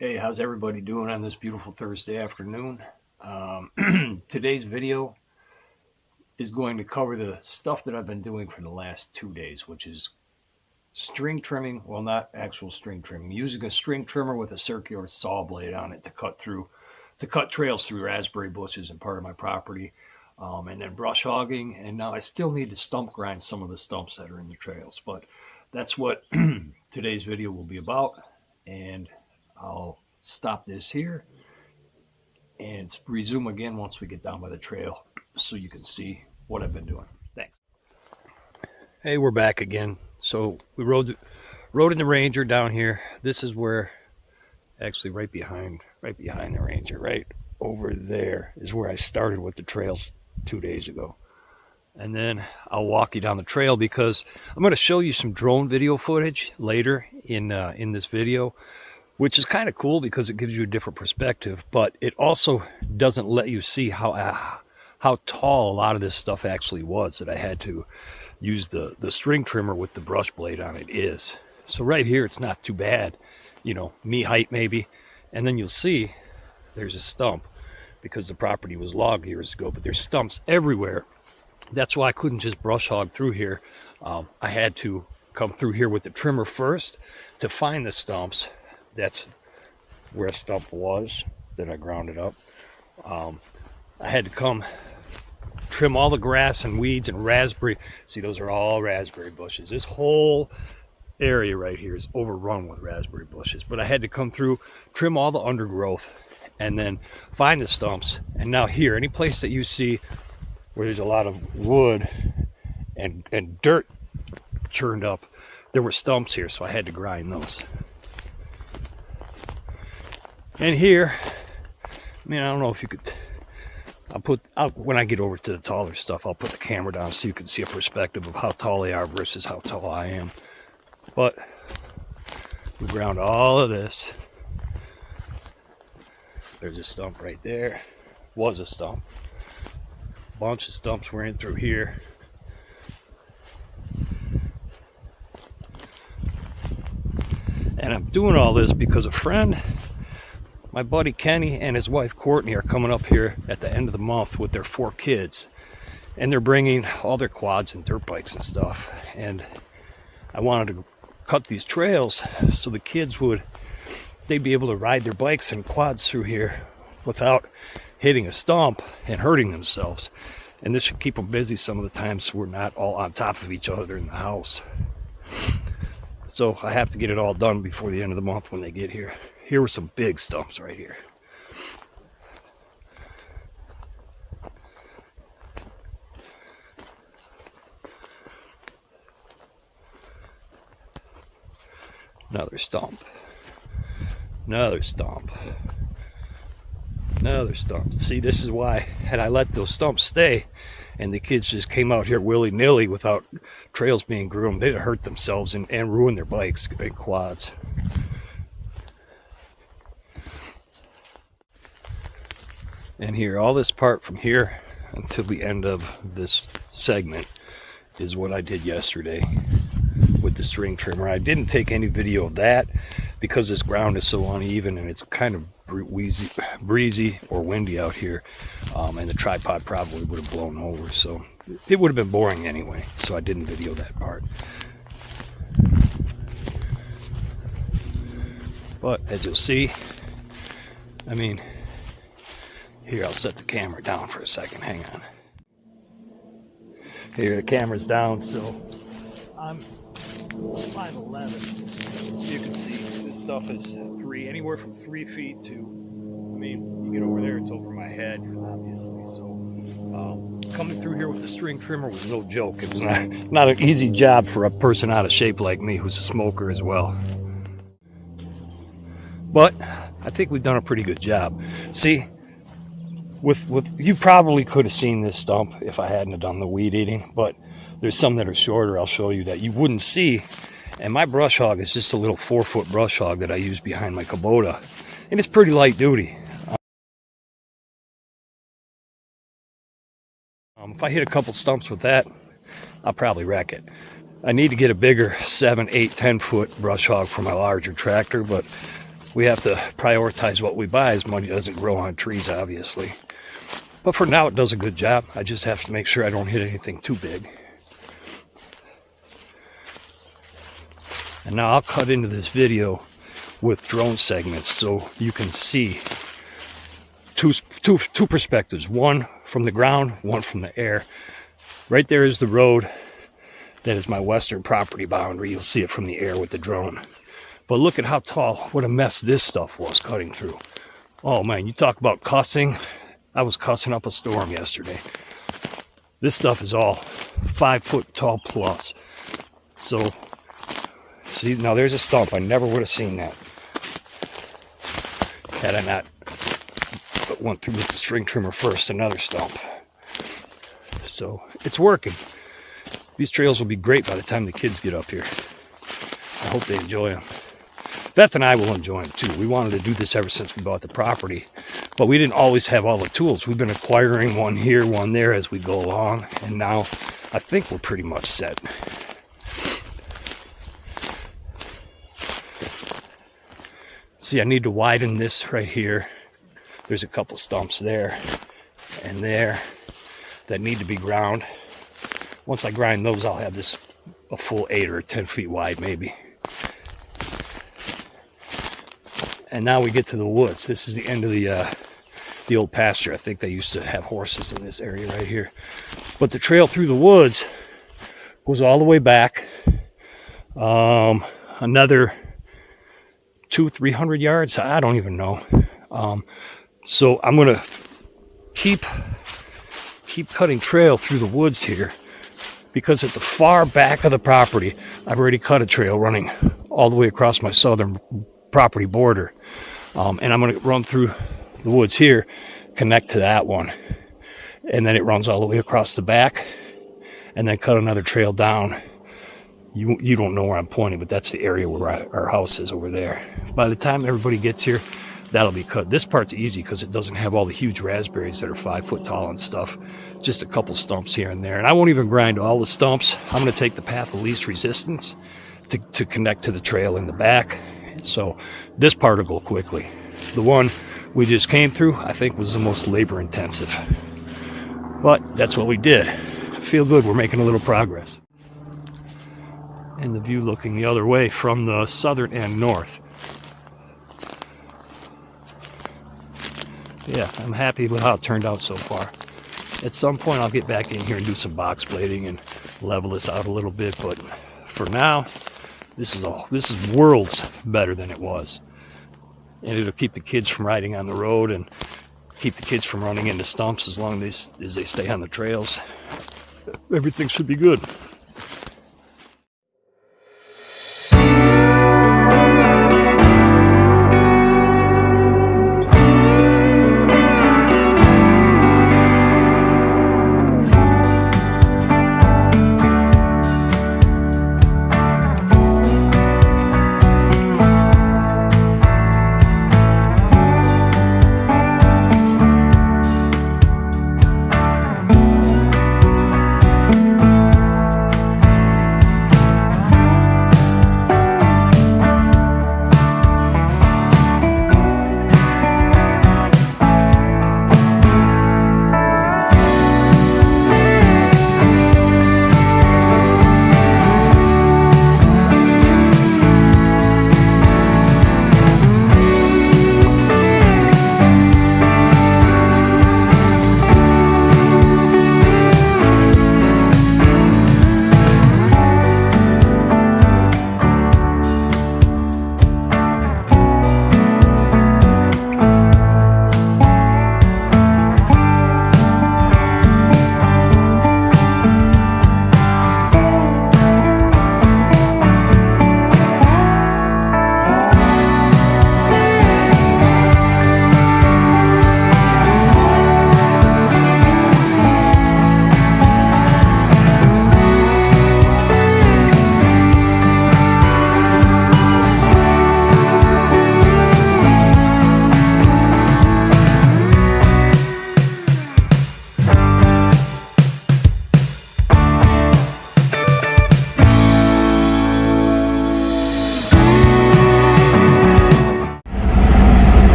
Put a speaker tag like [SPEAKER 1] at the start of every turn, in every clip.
[SPEAKER 1] Hey, how's everybody doing on this beautiful Thursday afternoon? Today's video is going to cover the stuff that I've been doing for the last 2 days, which is string trimming. Well, not actual string trimming, using a string trimmer with a circular saw blade on it to cut trails through raspberry bushes in part of my property, and then brush hogging. And now I still need to stump grind some of the stumps that are in the trails, but that's what today's video will be about. And I'll stop this here and resume again once we get down by the trail so you can see what I've been doing. Thanks. Hey, we're back again. So we rode in the Ranger down here. This is where, actually right behind the Ranger, right over there is where I started with the trails 2 days ago. And then I'll walk you down the trail because I'm going to show you some drone video footage later in this video, which is kind of cool because it gives you a different perspective, but it also doesn't let you see how tall a lot of this stuff actually was that I had to use the string trimmer with the brush blade on it is. So right here, it's not too bad, you know, knee height maybe. And then you'll see there's a stump because the property was logged years ago, but there's stumps everywhere. That's why I couldn't just brush hog through here. I had to come through here with the trimmer first to find the stumps. That's where a stump was that I grounded up. I had to come trim all the grass and weeds and raspberry. See, those are all raspberry bushes. This whole area right here is overrun with raspberry bushes. But I had to come through, trim all the undergrowth, and then find the stumps. And now here, any place that you see where there's a lot of wood and dirt churned up, there were stumps here, so I had to grind those. And here, I mean, I don't know if you could, when I get over to the taller stuff, I'll put the camera down so you can see a perspective of how tall they are versus how tall I am. But we ground all of this. There's a stump right there. Was a stump. A bunch of stumps were in through here. And I'm doing all this because a friend, my buddy Kenny, and his wife Courtney are coming up here at the end of the month with their 4 kids. And they're bringing all their quads and dirt bikes and stuff. And I wanted to cut these trails so the kids they'd be able to ride their bikes and quads through here without hitting a stump and hurting themselves. And this should keep them busy some of the time so we're not all on top of each other in the house. So I have to get it all done before the end of the month when they get here. Here were some big stumps right here. Another stump. Another stump. Another stump. See, this is why, had I let those stumps stay and the kids just came out here willy-nilly without trails being groomed, they'd hurt themselves and ruin their bikes and quads. And here, all this part from here until the end of this segment is what I did yesterday with the string trimmer. I didn't take any video of that because this ground is so uneven and it's kind of breezy or windy out here, and the tripod probably would have blown over, so it would have been boring anyway, so I didn't video that part. But as you'll see, I mean, here, I'll set the camera down for a second. Hang on. Here, the camera's down, so I'm 5'11". So you can see this stuff is anywhere from 3 feet to, I mean, you get over there, it's over my head, obviously. So coming through here with the string trimmer was no joke. It was not an easy job for a person out of shape like me who's a smoker as well. But I think we've done a pretty good job. See, with you probably could have seen this stump if I hadn't have done the weed eating, but there's some that are shorter I'll show you that you wouldn't see. And my brush hog is just a little 4-foot brush hog that I use behind my Kubota, and it's pretty light duty. If I hit a couple stumps with that, I'll probably wreck it. I need to get a bigger 7, 8, 10 foot brush hog for my larger tractor, but we have to prioritize what we buy, as money doesn't grow on trees, obviously. But for now, it does a good job. I just have to make sure I don't hit anything too big. And now I'll cut into this video with drone segments so you can see two perspectives. One from the ground, one from the air. Right there is the road. That is my western property boundary. You'll see it from the air with the drone. But look at how tall, what a mess this stuff was cutting through. Oh man, you talk about cussing. I was cussing up a storm yesterday. This stuff is all 5 foot tall plus. So, see, now there's a stump. I never would have seen that had I not went through with the string trimmer first, another stump. So, it's working. These trails will be great by the time the kids get up here. I hope they enjoy them. Beth and I will enjoy them too. We wanted to do this ever since we bought the property, but we didn't always have all the tools. We've been acquiring one here, one there as we go along, and now I think we're pretty much set. See, I need to widen this right here. There's a couple stumps there and there that need to be ground. Once I grind those, I'll have this a full 8 or 10 feet wide maybe. And now we get to the woods. This is the end of the old pasture. I think they used to have horses in this area right here. But the trail through the woods goes all the way back. Another 200-300 yards. I don't even know. So I'm gonna keep cutting trail through the woods here, because at the far back of the property, I've already cut a trail running all the way across my southern property border. And I'm going to run through the woods here, connect to that one. And then it runs all the way across the back, and then cut another trail down. You don't know where I'm pointing, but that's the area where our house is over there. By the time everybody gets here, that'll be cut. This part's easy because it doesn't have all the huge raspberries that are 5 foot tall and stuff. Just a couple stumps here and there. And I won't even grind all the stumps. I'm going to take the path of least resistance to connect to the trail in the back. So this part will go quickly. The one we just came through, I think, was the most labor intensive. But that's what we did. I feel good. We're making a little progress. And the view looking the other way from the southern end north. Yeah, I'm happy with how it turned out so far. At some point I'll get back in here and do some box blading and level this out a little bit, but for now, this is worlds better than it was. And it'll keep the kids from riding on the road and keep the kids from running into stumps as long as they stay on the trails. Everything should be good.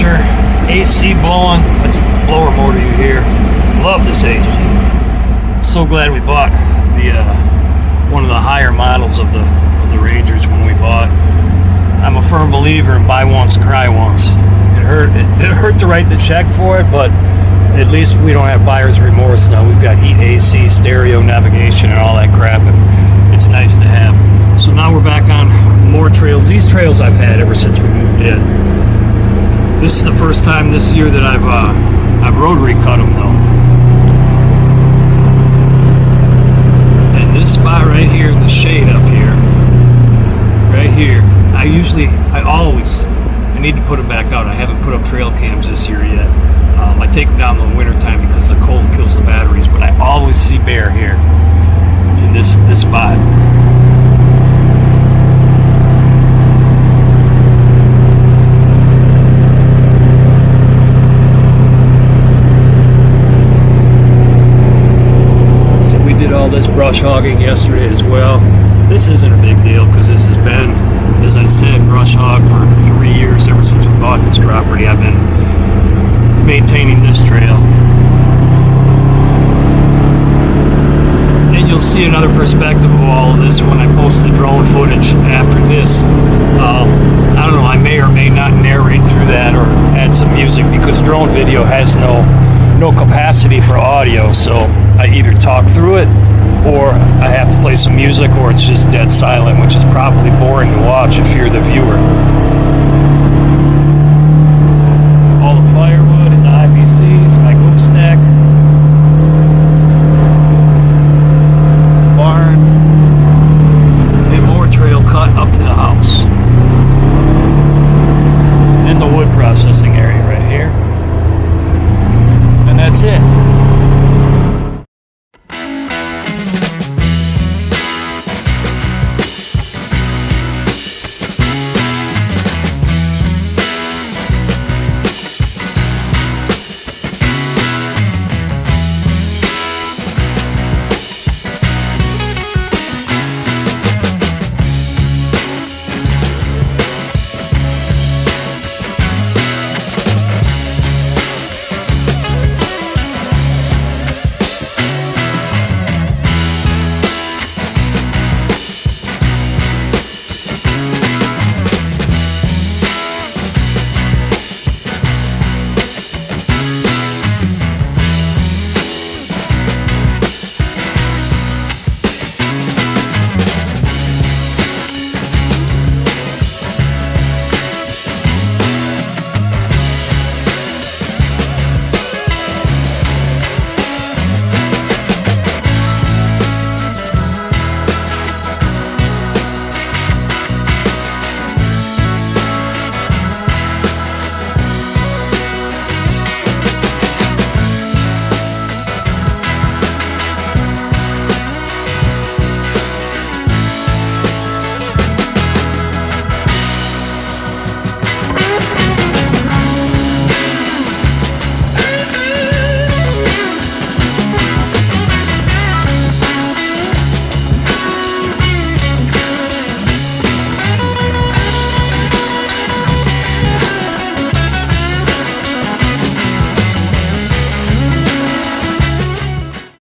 [SPEAKER 1] temperature, AC blowing. That's the blower motor you hear. Love this AC. So glad we bought the one of the higher models of the Rangers when we bought. I'm a firm believer in buy once, cry once. It hurt to write the check for it, but at least we don't have buyer's remorse now. We've got heat, AC, stereo, navigation, and all that crap, and it's nice to have. So now we're back on more trails. These trails I've had ever since we moved in. This is the first time this year that I've rotary cut them though. And this spot right here in the shade up here, right here, I need to put them back out. I haven't put up trail cams this year yet. I take them down in the winter time because the cold kills the batteries, but I always see bear here in this spot. So we did all this brush hogging yesterday as well. This isn't a big deal because this has been, as I said, brush hog for 3 years. Ever since we bought this property, I've been maintaining this trail. And you'll see another perspective of all of this when I post the drone footage after this. I don't know, I may or may not narrate through that or add some music because drone video has no capacity for audio, so I either talk through it or I have to play some music, or it's just dead silent, which is probably boring to watch if you're the viewer.